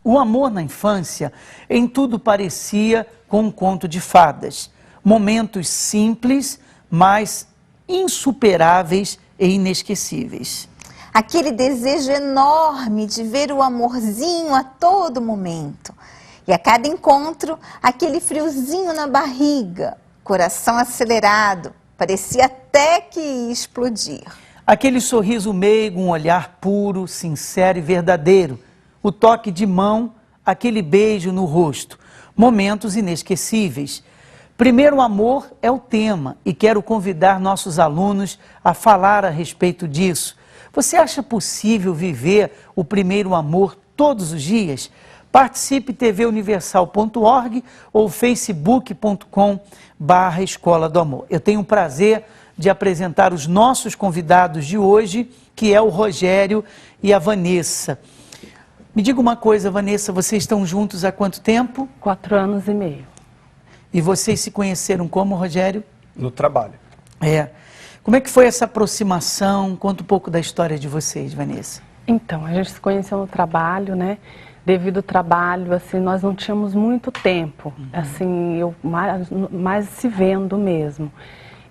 O amor na infância, em tudo parecia com um conto de fadas. Momentos simples, mas insuperáveis e inesquecíveis. Aquele desejo enorme de ver o amorzinho a todo momento. E a cada encontro, aquele friozinho na barriga, coração acelerado, parecia até que ia explodir. Aquele sorriso meigo, um olhar puro, sincero e verdadeiro. O toque de mão, aquele beijo no rosto. Momentos inesquecíveis. Primeiro amor é o tema e quero convidar nossos alunos a falar a respeito disso. Você acha possível viver o primeiro amor todos os dias? Participe tvuniversal.org ou facebook.com/Escola do Amor. Eu tenho o prazer de apresentar os nossos convidados de hoje, que é o Rogério e a Vanessa. Me diga uma coisa, Vanessa, vocês estão juntos há quanto tempo? 4 anos e meio. E vocês se conheceram como, Rogério? No trabalho. Como é que foi essa aproximação? Conta um pouco da história de vocês, Vanessa. Então, a gente se conheceu no trabalho, né? Devido ao trabalho, assim, nós não tínhamos muito tempo, assim, eu mais se vendo mesmo.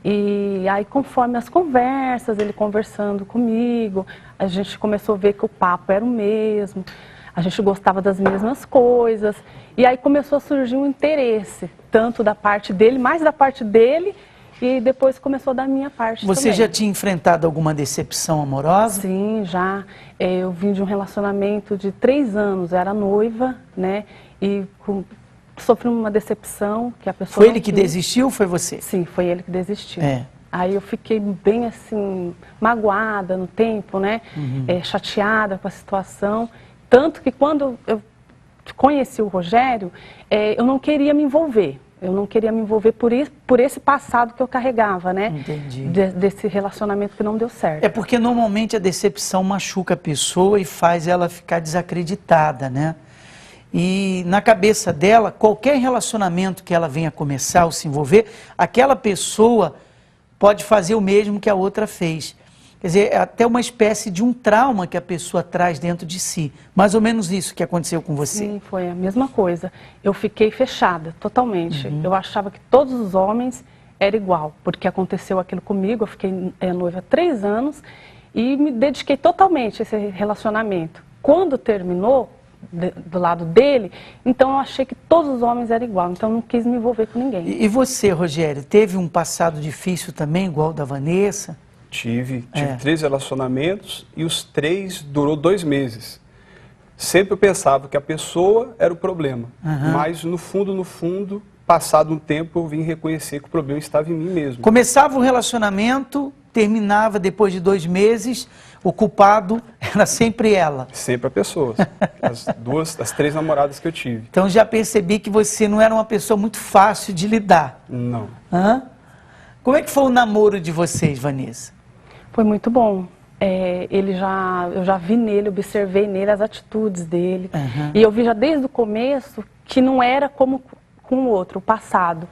E aí, conforme as conversas, ele conversando comigo, a gente começou a ver que o papo era o mesmo, a gente gostava das mesmas coisas, e aí começou a surgir um interesse, tanto da parte dele, mais da parte dele, e depois começou da minha parte também. Você já tinha enfrentado alguma decepção amorosa? Sim, já. Eu vim de um relacionamento de 3 anos, eu era noiva, né, e sofri uma decepção que a pessoa Foi ele que desistiu ou foi você? Sim, foi ele que desistiu. É. Aí eu fiquei bem assim, magoada no tempo, né? Chateada com a situação. Tanto que quando eu conheci o Rogério, eu não queria me envolver. Eu não queria me envolver por esse passado que eu carregava, né? Entendi. Desse relacionamento que não deu certo. É porque normalmente a decepção machuca a pessoa e faz ela ficar desacreditada, né? E na cabeça dela, qualquer relacionamento que ela venha começar ou se envolver, aquela pessoa pode fazer o mesmo que a outra fez. Quer dizer, é até uma espécie de um trauma que a pessoa traz dentro de si. Mais ou menos isso que aconteceu com você. Sim, foi a mesma coisa. Eu fiquei fechada, totalmente. Eu achava que todos os homens eram igual, porque aconteceu aquilo comigo. Eu fiquei noiva há 3 anos e me dediquei totalmente a esse relacionamento. Quando terminou, do lado dele, então eu achei que todos os homens eram igual, então eu não quis me envolver com ninguém. E você, Rogério, teve um passado difícil também, igual o da Vanessa? Tive 3 relacionamentos e os 3 durou 2 meses. Sempre eu pensava que a pessoa era o problema, mas no fundo, passado um tempo, eu vim reconhecer que o problema estava em mim mesmo. Começava o relacionamento, terminava depois de 2 meses, o culpado era sempre ela. Sempre a pessoa. As 3 namoradas que eu tive. Então já percebi que você não era uma pessoa muito fácil de lidar. Não. Como é que foi o namoro de vocês, Vanessa? Foi muito bom. Eu já vi nele, observei nele as atitudes dele. E eu vi já desde o começo que não era como com o outro, o passado.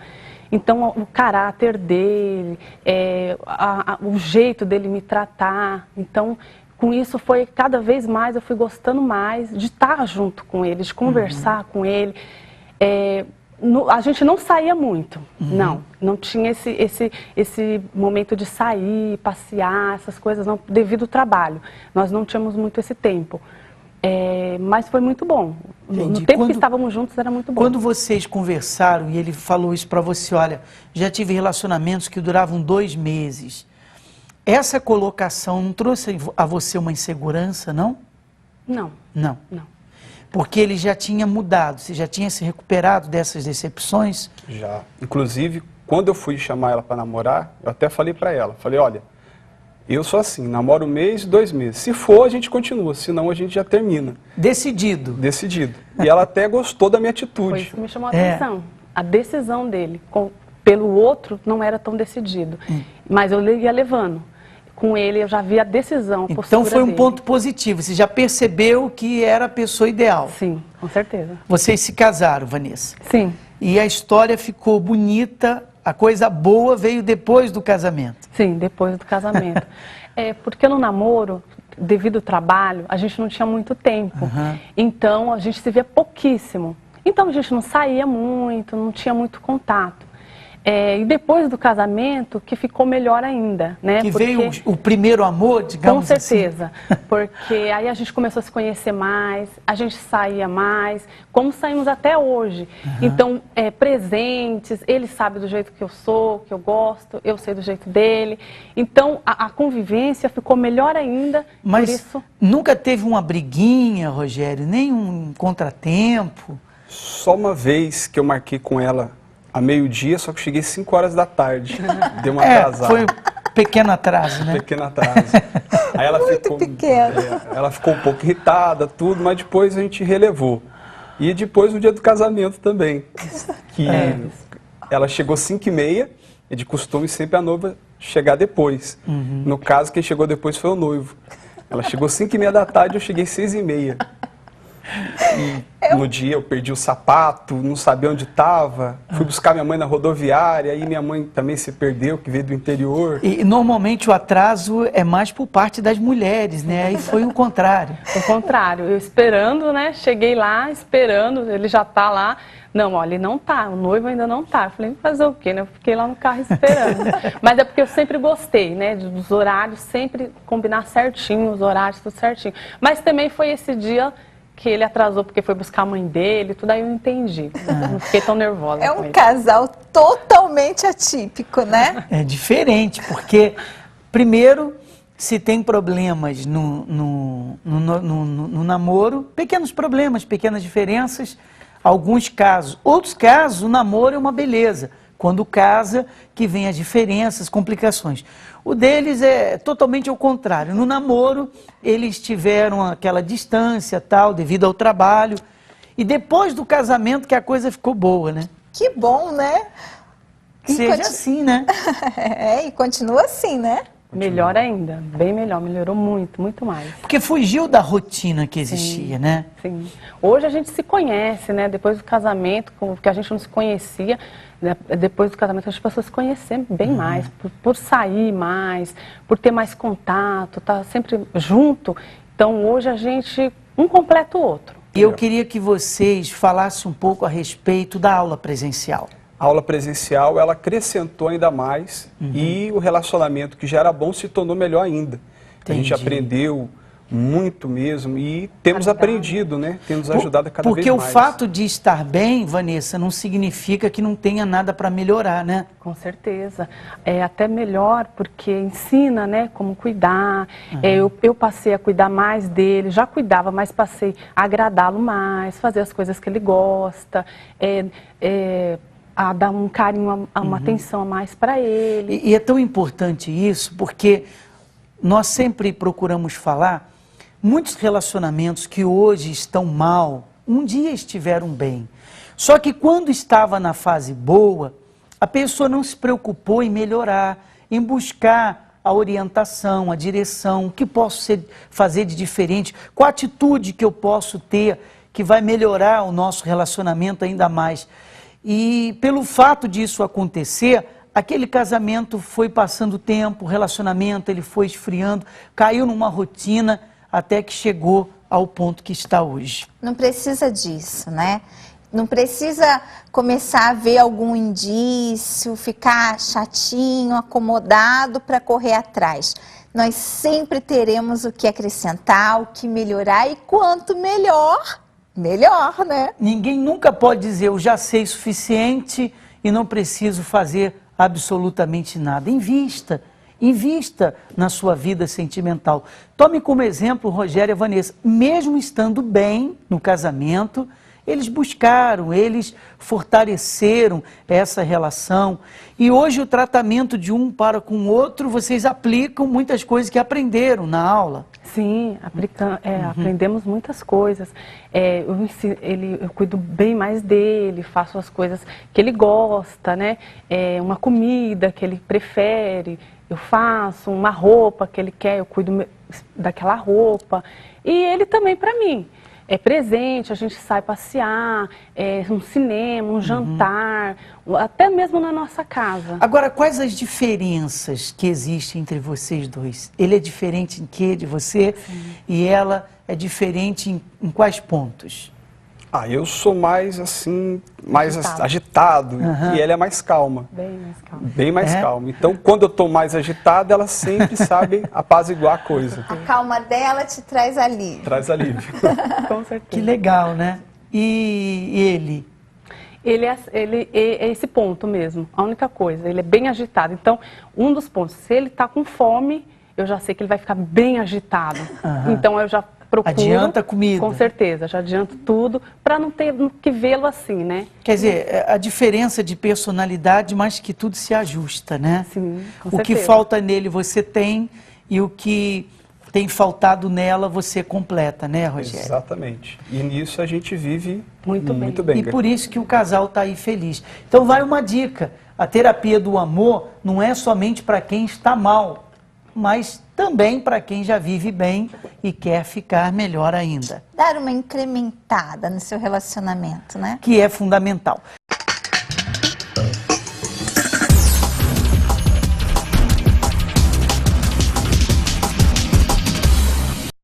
Então, o caráter dele, o jeito dele me tratar. Então, com isso, foi cada vez mais, eu fui gostando mais de estar junto com ele, de conversar com ele. A gente não saía muito, não tinha esse momento de sair, passear, essas coisas, não, devido ao trabalho. Nós não tínhamos muito esse tempo. Mas foi muito bom. No tempo que estávamos juntos era muito bom. Quando vocês conversaram e ele falou isso para você, olha, já tive relacionamentos que duravam 2 meses. Essa colocação não trouxe a você uma insegurança, não? Não. Não? Não. Porque ele já tinha mudado, você já tinha se recuperado dessas decepções? Já. Inclusive, quando eu fui chamar ela para namorar, eu até falei para ela, falei, olha, eu sou assim, namoro 1 mês, 2 meses. Se for, a gente continua, senão a gente já termina. Decidido. Decidido. E ela até gostou da minha atitude. Foi isso que me chamou a atenção. A decisão dele pelo outro não era tão decidido. Mas eu ia levando. Com ele eu já vi a decisão, a postura Então foi um dele. ponto positivo, você já percebeu que era a pessoa ideal. Sim, com certeza. Vocês se casaram, Vanessa? Sim. E a história ficou bonita, a coisa boa veio depois do casamento. Sim, depois do casamento. Porque no namoro devido ao trabalho, a gente não tinha muito tempo. Então, a gente se via pouquíssimo. Então, a gente não saía muito, não tinha muito contato. E depois do casamento, que ficou melhor ainda, né? Que veio o primeiro amor, digamos assim. Com certeza, porque aí a gente começou a se conhecer mais, a gente saía mais, como saímos até hoje. Então, presentes, ele sabe do jeito que eu sou, que eu gosto, eu sei do jeito dele. Então, a convivência ficou melhor ainda. Mas por isso... nunca teve uma briguinha, Rogério, nem um contratempo? Só uma vez que eu marquei com ela a meio-dia, só que cheguei 5 horas da tarde. Deu uma atrasada. Foi um pequeno atraso, né? Pequeno atraso. Aí ela ficou, ela ficou um pouco irritada, tudo, mas depois a gente relevou. E depois no dia do casamento também. Que ela chegou 5h30, e de costume sempre a noiva chegar depois. No caso, quem chegou depois foi o noivo. Ela chegou 5h30 da tarde, eu cheguei 6h30. E no dia eu perdi o sapato, não sabia onde estava. Fui buscar minha mãe na rodoviária, aí minha mãe também se perdeu, que veio do interior. E normalmente o atraso é mais por parte das mulheres, né? Aí foi o contrário. O contrário, eu esperando, né? Cheguei lá, esperando, ele já tá lá. Não, olha, ele não tá, o noivo ainda não tá. Eu falei, fazer o quê, né? Eu fiquei lá no carro esperando. Mas é porque eu sempre gostei, né? Dos horários, sempre combinar certinho, os horários, tudo certinho. Mas também foi esse dia que ele atrasou porque foi buscar a mãe dele, tudo aí eu entendi. Não fiquei tão nervosa. É um casal totalmente atípico, né? É diferente, porque, primeiro, se tem problemas no namoro, pequenos problemas, pequenas diferenças, alguns casos. Outros casos, o namoro é uma beleza. Quando casa, que vem as diferenças, complicações. O deles é totalmente ao contrário. No namoro, eles tiveram aquela distância, tal, devido ao trabalho. E depois do casamento que a coisa ficou boa, né? Que bom, né? Seja assim, né? E continua assim, né? Melhor ainda, bem melhor, melhorou muito, muito mais. Porque fugiu da rotina que existia, né? Sim. Hoje a gente se conhece, né? Depois do casamento, porque a gente não se conhecia, né? Depois do casamento as pessoas se conhecem bem mais, por sair mais, por ter mais contato, tá sempre junto. Então hoje a gente, um completa o outro. E eu queria que vocês falassem um pouco a respeito da aula presencial. A aula presencial, ela acrescentou ainda mais e o relacionamento que já era bom se tornou melhor ainda. A gente aprendeu muito mesmo e temos aprendido, né? Temos ajudado a cada vez mais. Porque o fato de estar bem, Vanessa, não significa que não tenha nada para melhorar, né? Com certeza. É até melhor porque ensina, né, como cuidar. Eu passei a cuidar mais dele, já cuidava, mas passei a agradá-lo mais, fazer as coisas que ele gosta, a dar um carinho, uma atenção a mais para ele. E é tão importante isso, porque nós sempre procuramos falar, muitos relacionamentos que hoje estão mal, um dia estiveram bem. Só que quando estava na fase boa, a pessoa não se preocupou em melhorar, em buscar a orientação, a direção, o que posso fazer de diferente, qual atitude que eu posso ter que vai melhorar o nosso relacionamento ainda mais. E pelo fato disso acontecer, aquele casamento foi passando tempo, o relacionamento ele foi esfriando, caiu numa rotina até que chegou ao ponto que está hoje. Não precisa disso, né? Não precisa começar a ver algum indício, ficar chatinho, acomodado para correr atrás. Nós sempre teremos o que acrescentar, o que melhorar e quanto melhor, melhor, né? Ninguém nunca pode dizer, eu já sei o suficiente e não preciso fazer absolutamente nada. Invista na sua vida sentimental. Tome como exemplo Rogério e Vanessa. Mesmo estando bem no casamento, eles buscaram, eles fortaleceram essa relação. E hoje o tratamento de um para com o outro, vocês aplicam muitas coisas que aprenderam na aula. Sim, aprendemos muitas coisas. Eu cuido bem mais dele, faço as coisas que ele gosta, né? Uma comida que ele prefere, eu faço. Uma roupa que ele quer, eu cuido daquela roupa. E ele também para mim. É presente, a gente sai passear, um cinema, um jantar, até mesmo na nossa casa. Agora, quais as diferenças que existem entre vocês dois? Ele é diferente em quê de você? Sim. E ela é diferente em quais pontos? Eu sou mais assim, mais agitado e ela é mais calma. Bem mais calma. Bem mais calma. Então, quando eu estou mais agitado, ela sempre sabe apaziguar a coisa. A calma dela te traz alívio. Traz alívio. Com certeza. Que legal, né? E ele? Ele é esse ponto mesmo, a única coisa. Ele é bem agitado. Então, um dos pontos, se ele está com fome, eu já sei que ele vai ficar bem agitado. Então, eu já procuro... Adianta a comida. Com certeza, já adianto tudo, para não ter que vê-lo assim, né? Quer dizer, a diferença de personalidade, mas que tudo se ajusta, né? Sim, com certeza. O que falta nele você tem e o que tem faltado nela você completa, né, Rogério? Exatamente. E nisso a gente vive muito bem. E por isso que o casal está aí feliz. Então vai uma dica, a terapia do amor não é somente para quem está mal, mas também para quem já vive bem e quer ficar melhor ainda. Dar uma incrementada no seu relacionamento, né? Que é fundamental.